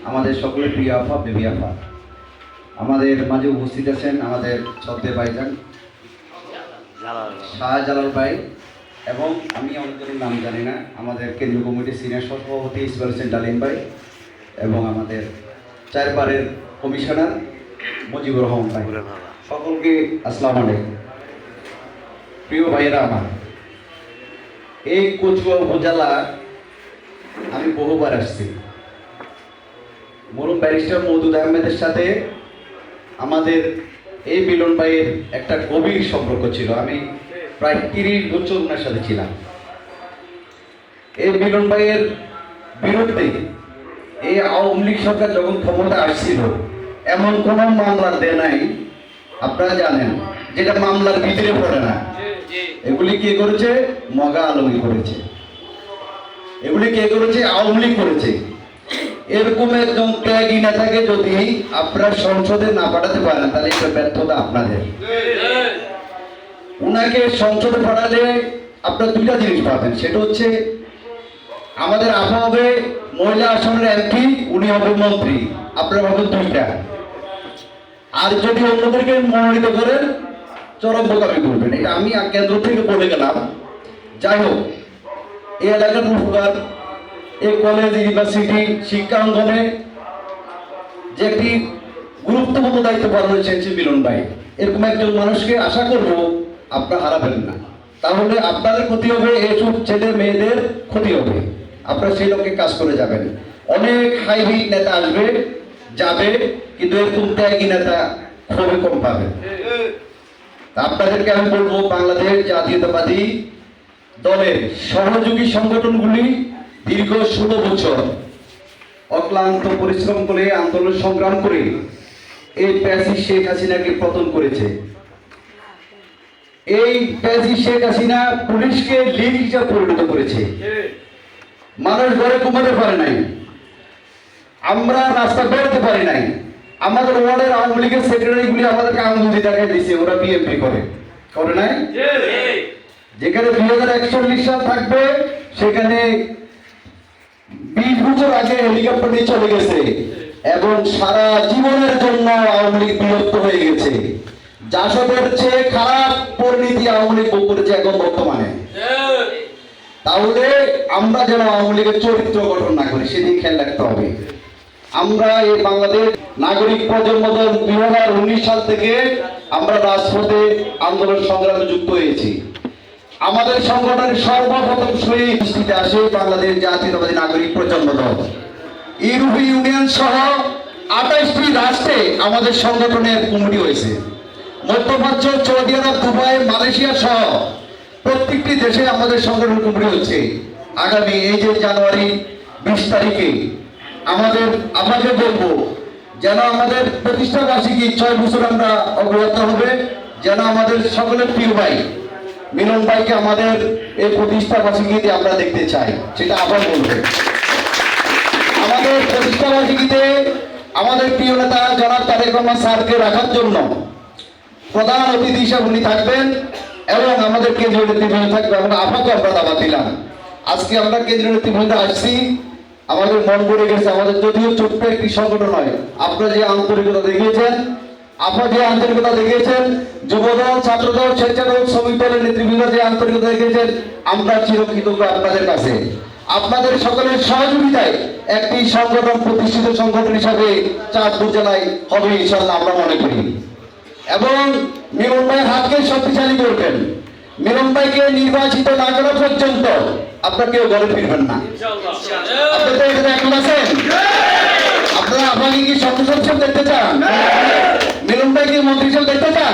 আমাদের সকলের প্রিয় আফা বেবি আফা আমাদের মাঝে উপস্থিত আছেন আমাদের শ্রদ্ধেয় ভাইজান শাহজালাল ভাই এবং আমি অনেকজনের নাম জানি না, আমাদের কেন্দ্রীয় কমিটির সিনিয়র সভাপতি ইসমাইল হোসেন ডালিম ভাই এবং আমাদের চারবারের কমিশনার মুজিবুর রহমান ভাই, সকলকে আসসালামু আলাইকুম। প্রিয় ভাইয়েরা আমার, এই কচুয়া উপজেলা আমি বহুবার আসছি। মরুম ব্যারিস্টার মওদুদ আহমেদের সাথে আমাদের এই মিলন ভাইয়ের একটা গভীর সম্পর্ক ছিল। আমি প্রায় 30 বছর ওনার সাথে ছিলাম। এই মিলন ভাইয়ের বিরুদ্ধে এই আওয়ামী লীগ সরকার যখন ক্ষমতা আসছিল এমন কোনো মামলা দেয় নাই, আপনারা জানেন, যেটা মামলার ভিতরে পড়ে না। এগুলি কে করেছে? মগা আলমী করেছে। এগুলি কে করেছে? আওয়ামী লীগ করেছে। এরকম একজন ত্যাগী নেতাকে যদি আপনারা সংসদে না পাঠাতে পারেন তাহলে এটা ব্যর্থতা আপনাদের। উনাকে সংসদে পাঠালে আপনারা দুইটা জিনিস পাবেন, সেটা হচ্ছে আমাদের আফা হবে মহিলা আসনের এমপি, উনি হবে মন্ত্রী, আপনারা পাবেন দুইটা। আর যদি অন্যদেরকে মনোনীত করেন চরম বোকামি করবেন। এটা আমি কেন্দ্র থেকে বলে গেলাম। যাই হোক, এই এলাকার উপকার, এই কলেজ ইউনিভার্সিটি শিক্ষা অঙ্গনে যে একটি গুরুত্বপূর্ণ দায়িত্ব পালন হয়েছে মিলন ভাই, এরকম একজন মানুষকে আশা করব আপনারা হারাবেন না। তাহলে আপনাদের ক্ষতি হবে, এইসব ছেলে মেয়েদের ক্ষতি হবে। আপনারা সেই লক্ষ্যে কাজ করে যাবেন। অনেক হাইব্রিড নেতা আসবে যাবে, কিন্তু এরকম ত্যাগী নেতা খুবই কম পাবেন। আপনাদেরকে আমি বলবো, বাংলাদেশ জাতীয়তাবাদী দলের সহযোগী সংগঠনগুলি দীর্ঘ 16 বছর অক্লান্ত পরিশ্রম করে আন্দোলন সংগ্রাম করে এই প্যাসিস্ট শেখ হাসিনাকে পতন করেছে। এই প্যাসিস্ট শেখ হাসিনা পুলিশকে লীগ হিসাবে পরিণত করেছে। মানুষ ঘরে ঘুমাতে পারে নাই, আমরা রাস্তা বেরোতে পারি নাই। আমাদের ওয়ার্ডের আওয়ামী লীগের সেক্রেটারিগুলি আমাদেরকে আঙুল দিয়ে দেখাই দিয়েছে ওরা বিএনপি করে নাই। যেখানে 2041 সাল থাকবে সেখানে 20 বছর আগে হেলিকপ্টার নিয়ে চলে গেছে এবং সারা জীবনের জন্য আওয়ামী লীগ বিলুপ্ত হয়ে গেছে। জাসদের চেয়ে খারাপ পরিণতি আওয়ামী লীগ ভোগ করেছে এখন বর্তমানে। তাহলে আমরা যেন আওয়ামী লীগের চরিত্র গঠন না করি সেদিকে খেয়াল রাখতে হবে। আমরা এই বাংলাদেশ নাগরিক প্রজন্ম দল 2019 সাল থেকে আমরা রাজপথে আন্দোলন সংগ্রামে যুক্ত হয়েছি। আমাদের সংগঠনের সর্বপ্রথম শহীদ আসে বাংলাদেশ জাতীয়তাবাদী নাগরিক প্রজন্ম দল। ইউরোপীয় ইউনিয়ন সহ 28টি রাষ্ট্রে আমাদের সংগঠনের কমিটি হয়েছে। মধ্যপ্রাচ্য, সৌদি আরব, দুবাই, মালয়েশিয়া সহ প্রত্যেকটি দেশে আমাদের সংগঠন কমিটি হচ্ছে। আগামী এই যে জানুয়ারি 20 তারিখে আমাদের আপনাকে বলবো যেন আমাদের প্রতিষ্ঠা বার্ষিকী 6 বছর আমরা অগ্রগত হবে, যেন আমাদের সকলের প্রিয় ভাই মিলন ভাইকে আমাদের এই প্রতিষ্ঠা বার্ষিকীতে আমরা দেখতে চাই, সেটা আবার বলবেন। আমাদের প্রতিষ্ঠা বার্ষিকীতে আমাদের প্রিয় নেতা জনাব তারেক রহমান স্যারকে রাখার জন্য প্রধান অতিথি হিসেবে উনি থাকবেন এবং আমাদের কেন্দ্রীয় নেতৃবৃন্দ থাকবে। আমরা আপাকে আমরা দাওয়াত দিলাম। আজকে আমরা কেন্দ্রীয় নেতৃবৃন্দ আসছি, আমাদের মন পড়ে গেছে। আমাদের যদিও ছোট্ট একটি সংগঠন নয়, আপনারা যে আন্তরিকতা দেখিয়েছেন, আপনারা যে আন্তরিকতা দেখিয়েছেন, যুবদল, ছাত্রদল, স্বেচ্ছাদল, শ্রমিক দলের নেতৃবৃন্দ যে আন্তরিকতা দেখিয়েছেন, আমরা চিরকৃতজ্ঞ আপনাদের কাছে। আপনাদের সকলের সহযোগিতায় একটি সংগঠন প্রতিষ্ঠিত সংগঠন হিসাবে চাঁদপুর জেলায় হবে ইনশাআল্লাহ আমরা মনে করি। এবং মিলন ভাইয়ের হাতকে শক্তিশালী করবেন। মিলন ভাইকে নির্বাচিত না করা পর্যন্ত আপনারা কেউ ঘরে ফিরবেন না। আপনারা এখানে এখন আছেন, আপনারা আপনাকে কি সংসদ দেখতে চান? মিলন ভাইকে মন্ত্রী হিসেবে দেখতে চান?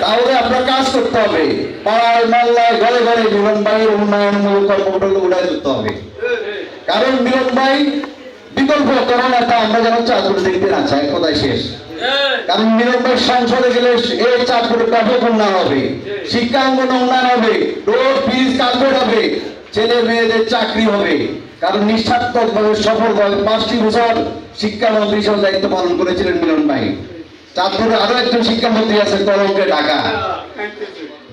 তাহলে আপনার কাজ করতে হবে, পাড়ায় মহল্লায় ঘরে ঘরে মিলন ভাইয়ের উন্নয়নমূলক কর্মকাণ্ড উঠায় দিতে হবে। কারণ মিলন ভাই বিকল্প কোনো নেতা আমরা যেন চাঁদপুরে দেখতে না চাই, কোথায় শেষ। কারণ মিলন ভাই সংসদে গেলে এই চাঁদপুরে ট্রাফিক উন্নয়ন হবে, শিক্ষা অঙ্গন উন্নয়ন হবে, রোড ব্রিজ কালভার্ট হবে, ছেলে মেয়েদের চাকরি হবে। কারণ নিঃস্বার্থকভাবে সফলভাবে 5টি বছর শিক্ষামন্ত্রী হিসেবে দায়িত্ব পালন করেছিলেন মিলন ভাই। চাঁদপুরে আরো একজন শিক্ষামন্ত্রী আছে কলঙ্কে ঢাকা,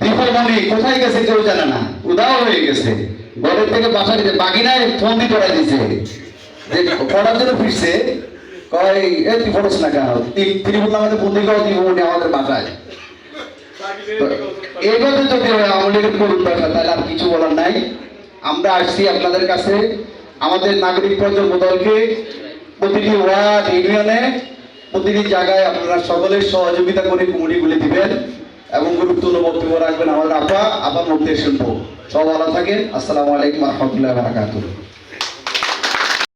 দীপমণি কোথায় গেছে কেউ জানে না, উদাও হয়ে গেছে। ঘরের থেকে বাসা দিতে বাগিনায় ফন্দি করাই দিছে। যে পড়ার জন্য ফিরছে, কয় এ তুই পড়ছ না কেন? তিনি বললাম আমাদের বন্দি করা দিব আমাদের বাসায়। এইভাবে যদি আওয়ামী লীগের করুন দরকার, তাহলে আর কিছু বলার নাই। আমরা আসছি আপনাদের কাছে, আমাদের নাগরিক প্রজন্ম দলকে প্রতিটি ওয়ার্ড ইউনিয়নে প্রতিটি জায়গায় আপনারা সকলের সহযোগিতা করে কমিটিগুলি দিবেন এবং গুরুত্বপূর্ণ বক্তব্য রাখবেন। আমাদের আপা মুক্তি শুনবো। সব ভালো থাকেন। আসসালামু আলাইকুম ওয়া রাহমাতুল্লাহি ওয়া বারাকাতুহু।